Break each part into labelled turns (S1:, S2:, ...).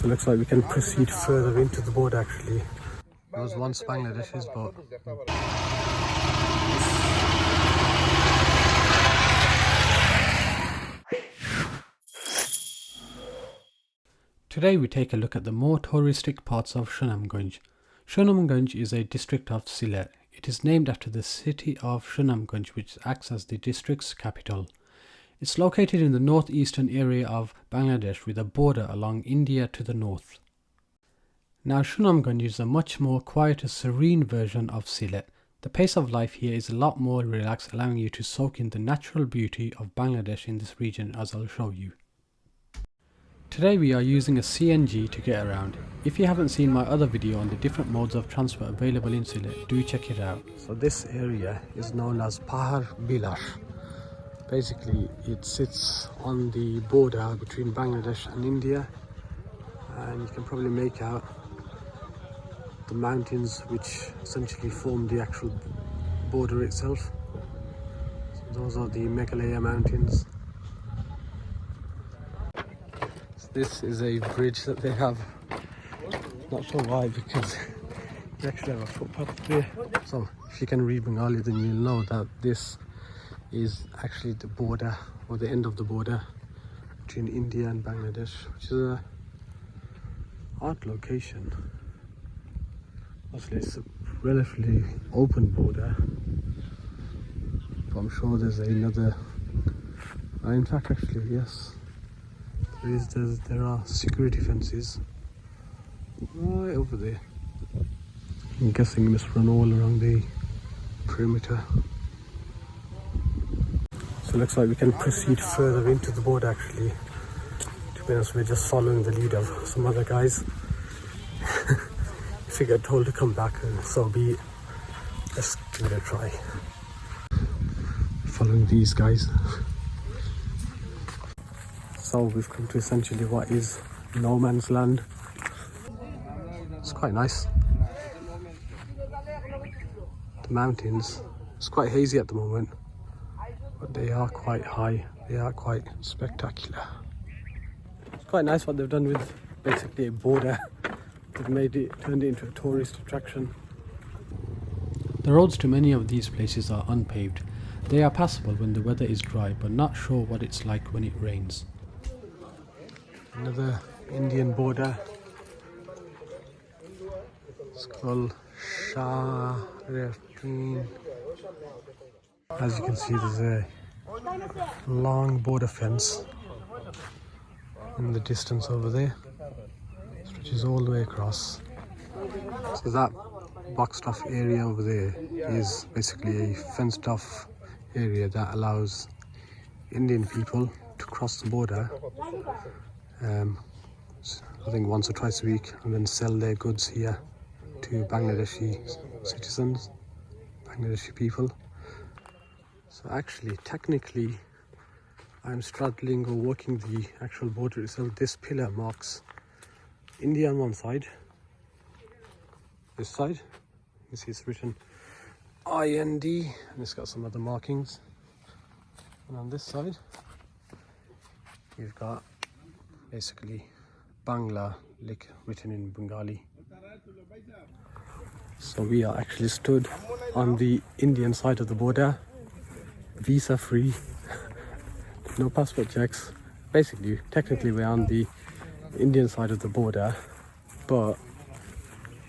S1: So it looks like we can proceed further into the border actually. It was once Bangladesh's, but today we take a look at the more touristic parts of Sunamganj. Sunamganj is a district of Sylhet. It is named after the city of Sunamganj, which acts as the district's capital. It's located in the northeastern area of Bangladesh with a border along India to the north. Now Sunamganj is a much more quieter, serene version of Sylhet. The pace of life here is a lot more relaxed, allowing you to soak in the natural beauty of Bangladesh in this region, as I'll show you. Today we are using a CNG to get around. If you haven't seen my other video on the different modes of transport available in Sylhet, do check it out. So this area is known as Pahar Bilash. Basically it sits on the border between Bangladesh and India, and you can probably make out the mountains which essentially form the actual border itself. So those are the Meghalaya mountains. This is a bridge that they have. Not sure why, because you actually have a footpath there. So if you can read Bengali, then you'll know that this is actually the border, or the end of the border between India and Bangladesh, which is a odd location. Obviously it's a relatively open border, but I'm sure there's another, in fact actually yes, there are security fences right over there. I'm guessing you must run all around the perimeter. So it looks like we can proceed further into the border actually. To be honest, we're just following the lead of some other guys. If we get told to come back, then so be it. Let's give it a try. Following these guys. So we've come to essentially what is no man's land. It's quite nice. The mountains, it's quite hazy at the moment, but they are quite high. They are quite spectacular. It's quite nice what they've done with basically a border. They've turned it into a tourist attraction. The roads to many of these places are unpaved. They are passable when the weather is dry, but not sure what it's like when it rains. Another Indian border. It's called Sylhet. As you can see, there's a long border fence in the distance over there. Stretches all the way across. So that boxed off area over there is basically a fenced off area that allows Indian people to cross the border, I think once or twice a week, and then sell their goods here to Bangladeshi citizens, Bangladeshi people. So actually, technically, I'm straddling or walking the actual border itself. This pillar marks India on one side. This side, you see it's written IND, and it's got some other markings. And on this side, you've got basically Bangla, like written in Bengali. So we are actually stood on the Indian side of the border, visa free, no passport checks. Basically, technically we're on the Indian side of the border, but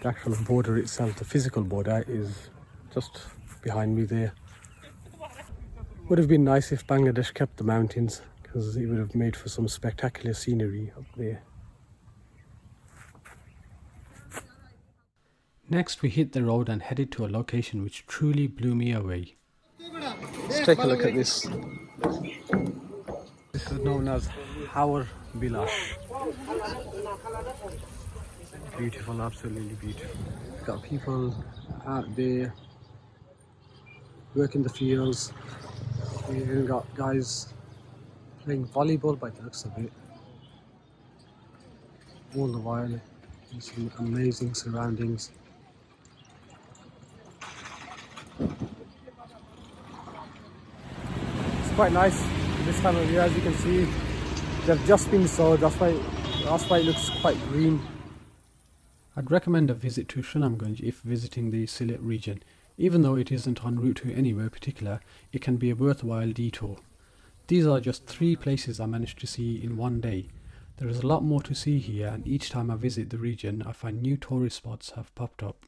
S1: the actual border itself, the physical border, is just behind me there. Would have been nice if Bangladesh kept the mountains, because it would have made for some spectacular scenery up there. Next we hit the road and headed to a location which truly blew me away. Let's take a look at this. This is known as Pahar Bilash. Beautiful, absolutely beautiful. We've got people out there working the fields. We've even got guys playing volleyball by the looks of it. All the while in some amazing surroundings. It's quite nice this time of year. As you can see, they've just been sowed. That's why That's why it looks quite green. I'd recommend a visit to Sunamganj if visiting the Sylhet region. Even though it isn't en route to anywhere particular, it can be a worthwhile detour. These are just 3 places I managed to see in one day. There is a lot more to see here, and each time I visit the region I find new tourist spots have popped up.